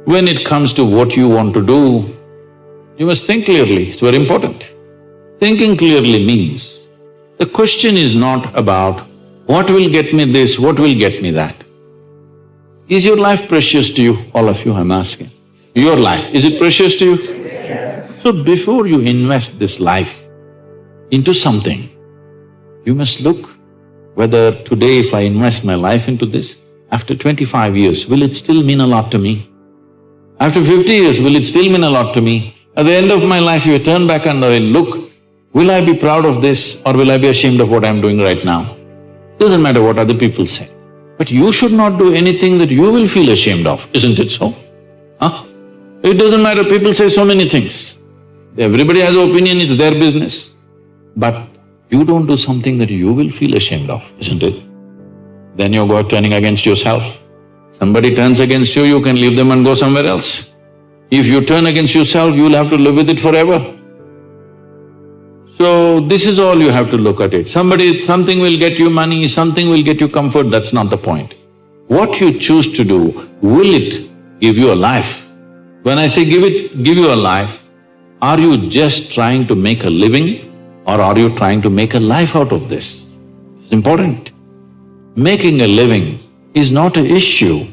When it comes to what you want to do, you must think clearly, it's very important. Thinking clearly means, the question is not about what will get me this, what will get me that. Is your life precious to you? All of you, I'm asking. Your life, is it precious to you? Yes. So before you invest this life into something, you must look whether today if I invest my life into this, after 25 years, will it still mean a lot to me? After 50 years, will it still mean a lot to me? At the end of my life, if I turn back and I look, will I be proud of this or will I be ashamed of what I'm doing right now? Doesn't matter what other people say. But you should not do anything that you will feel ashamed of, isn't it so? Huh? It doesn't matter, people say so many things. Everybody has an opinion, it's their business. But you don't do something that you will feel ashamed of, isn't it? Then you go turning against yourself. Somebody turns against you, you can leave them and go somewhere else. If you turn against yourself, you'll have to live with it forever. So, this is all you have to look at it. Something will get you money, something will get you comfort, that's not the point. What you choose to do, will it give you a life? When I say give you a life, are you just trying to make a living or are you trying to make a life out of this? It's important. Making a living is not an issue.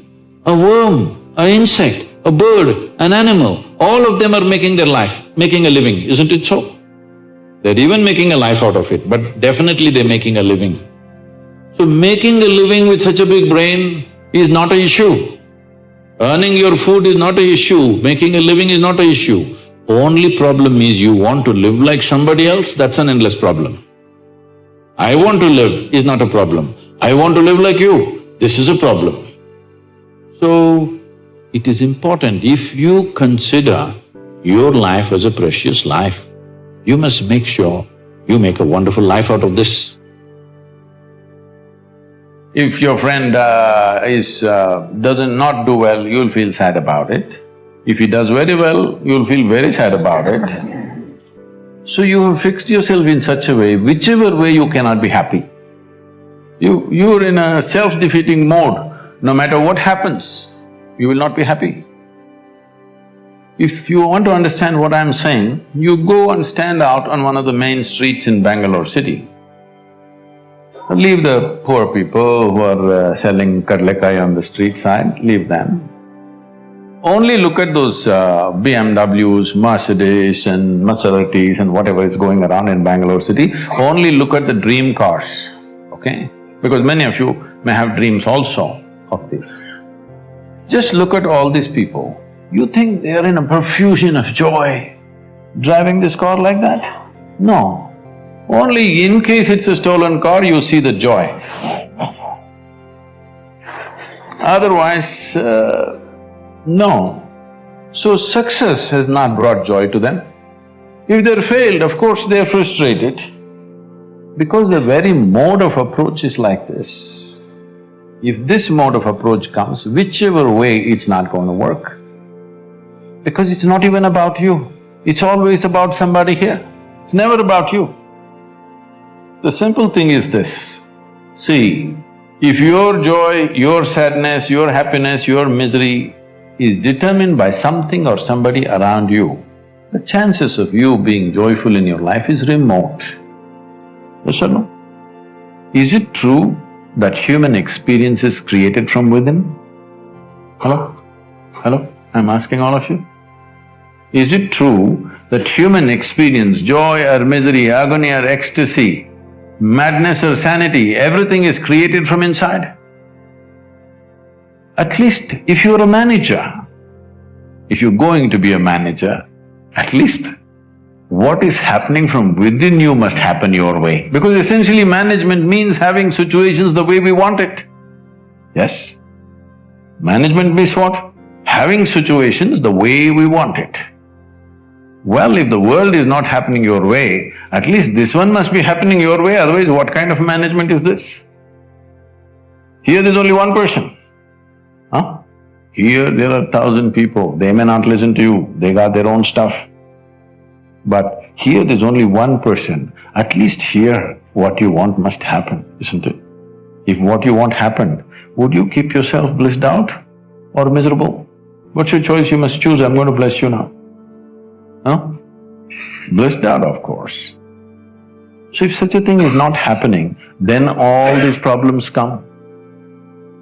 A worm, an insect, a bird, an animal, all of them are making their life, making a living, isn't it so? They're even making a life out of it, but definitely they're making a living. So making a living with such a big brain is not an issue. Earning your food is not an issue, making a living is not an issue. Only problem is you want to live like somebody else, that's an endless problem. I want to live is not a problem. I want to live like you, this is a problem. So, it is important, if you consider your life as a precious life, you must make sure you make a wonderful life out of this. If your friend does not do well, you'll feel sad about it. If he does very well, you'll feel very sad about it. So you have fixed yourself in such a way, whichever way you cannot be happy. You're in a self-defeating mode, no matter what happens, you will not be happy. If you want to understand what I'm saying, you go and stand out on one of the main streets in Bangalore city. Leave the poor people who are selling kadlekai on the street side, leave them. Only look at those BMWs, Mercedes and Maseratis and whatever is going around in Bangalore city, only look at the dream cars, okay? Because many of you may have dreams also of this. Just look at all these people. You think they are in a profusion of joy, driving this car like that? No. Only in case it's a stolen car, you see the joy. Otherwise, no. So success has not brought joy to them. If they're failed, of course they're frustrated. Because the very mode of approach is like this. If this mode of approach comes, whichever way, it's not going to work. Because it's not even about you, it's always about somebody here. It's never about you. The simple thing is this, see, if your joy, your sadness, your happiness, your misery is determined by something or somebody around you, the chances of you being joyful in your life is remote. Yes or no? Is it true that human experience is created from within? Hello? Hello? I'm asking all of you. Is it true that human experience, joy or misery, agony or ecstasy, madness or sanity, everything is created from inside? At least if you're a manager, if you're going to be a manager, at least what is happening from within you must happen your way. Because essentially management means having situations the way we want it. Yes? Management means what? Having situations the way we want it. Well, if the world is not happening your way, at least this one must be happening your way, otherwise what kind of management is this? Here there's only one person, huh? Here there are 1,000 people, they may not listen to you, they got their own stuff. But here there's only one person, at least here what you want must happen, isn't it? If what you want happened, would you keep yourself blissed out or miserable? What's your choice? You must choose, I'm going to bless you now. Huh? Blessed out, of course. So if such a thing is not happening, then all these problems come.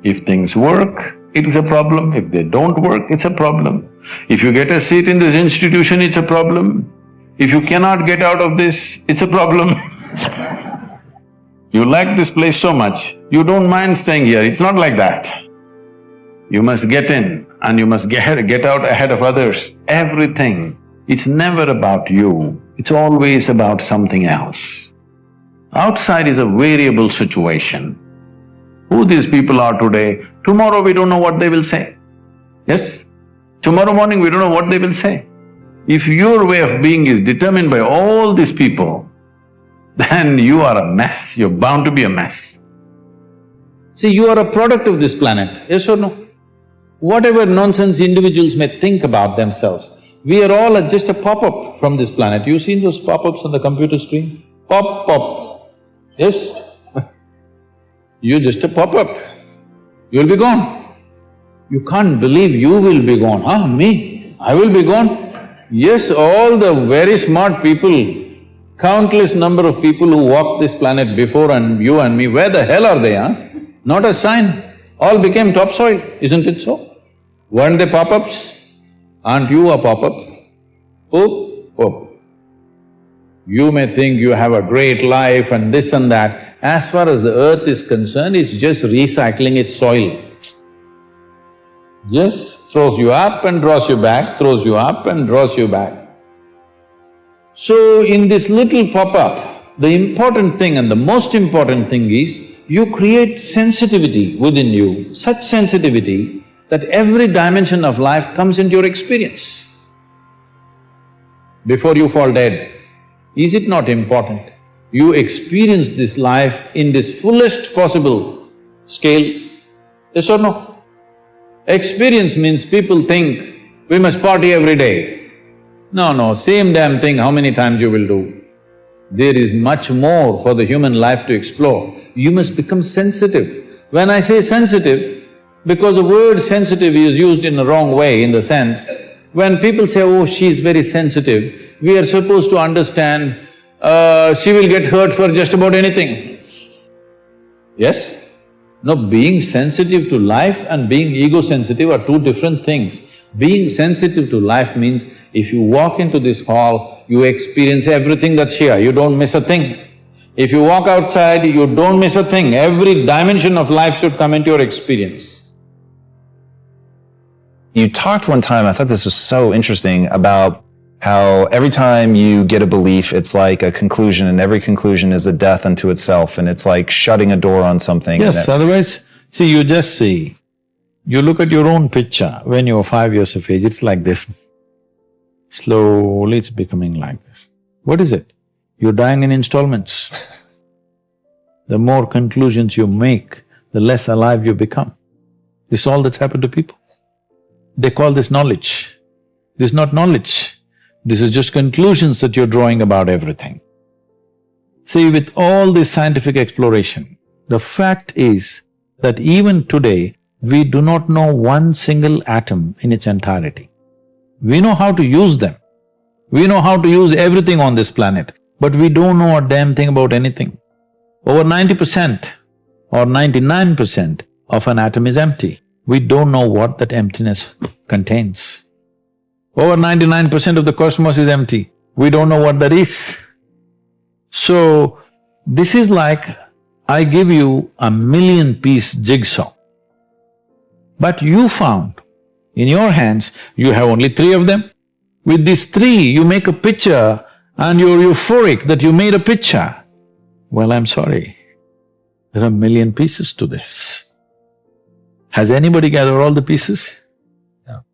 If things work, it is a problem. If they don't work, it's a problem. If you get a seat in this institution, it's a problem. If you cannot get out of this, it's a problem. You like this place so much, you don't mind staying here, it's not like that. You must get in and you must get out ahead of others. Everything, it's never about you, it's always about something else. Outside is a variable situation. Who these people are today, tomorrow we don't know what they will say. Yes? Tomorrow morning we don't know what they will say. If your way of being is determined by all these people, then you are a mess, you're bound to be a mess. See, you are a product of this planet, yes or no? Whatever nonsense individuals may think about themselves, we are all just a pop-up from this planet. You've seen those pop-ups on the computer screen? Pop, pop, yes? You're just a pop-up, you'll be gone. You can't believe you will be gone, huh? Me? I will be gone? Yes, all the very smart people, countless number of people who walked this planet before and you and me, where the hell are they, huh? Not a sign. All became topsoil, isn't it so? Weren't they pop-ups? Aren't you a pop-up? Poop, poop. You may think you have a great life and this and that. As far as the earth is concerned, it's just recycling its soil. Yes, throws you up and draws you back, throws you up and draws you back. So, in this little pop-up, the important thing and the most important thing is, you create sensitivity within you, such sensitivity that every dimension of life comes into your experience. Before you fall dead, is it not important? You experience this life in this fullest possible scale, yes or no? Experience means people think, we must party every day. No, same damn thing how many times you will do. There is much more for the human life to explore. You must become sensitive. When I say sensitive, because the word sensitive is used in the wrong way, in the sense, when people say, oh, she's very sensitive, we are supposed to understand, she will get hurt for just about anything. Yes? No, being sensitive to life and being ego-sensitive are two different things. Being sensitive to life means if you walk into this hall, you experience everything that's here, you don't miss a thing. If you walk outside, you don't miss a thing. Every dimension of life should come into your experience. You talked one time, I thought this was so interesting, about how every time you get a belief, it's like a conclusion, and every conclusion is a death unto itself, and it's like shutting a door on something. Yes, otherwise, see, you just see, you look at your own picture when you're 5 years of age, it's like this. Slowly it's becoming like this. What is it? You're dying in installments. The more conclusions you make, the less alive you become. This is all that's happened to people. They call this knowledge. This is not knowledge. This is just conclusions that you're drawing about everything. See, with all this scientific exploration, the fact is that even today, we do not know one single atom in its entirety. We know how to use them. We know how to use everything on this planet, but we don't know a damn thing about anything. Over 90% or 99% of an atom is empty. We don't know what that emptiness contains. Over 99% of the cosmos is empty. We don't know what that is. So, this is like I give you a 1,000,000-piece jigsaw. But you found, in your hands, you have only 3 of them. With these 3, you make a picture and you're euphoric that you made a picture. Well, I'm sorry, there are 1,000,000 pieces to this. Has anybody gathered all the pieces? No.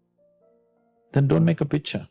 Then don't make a picture.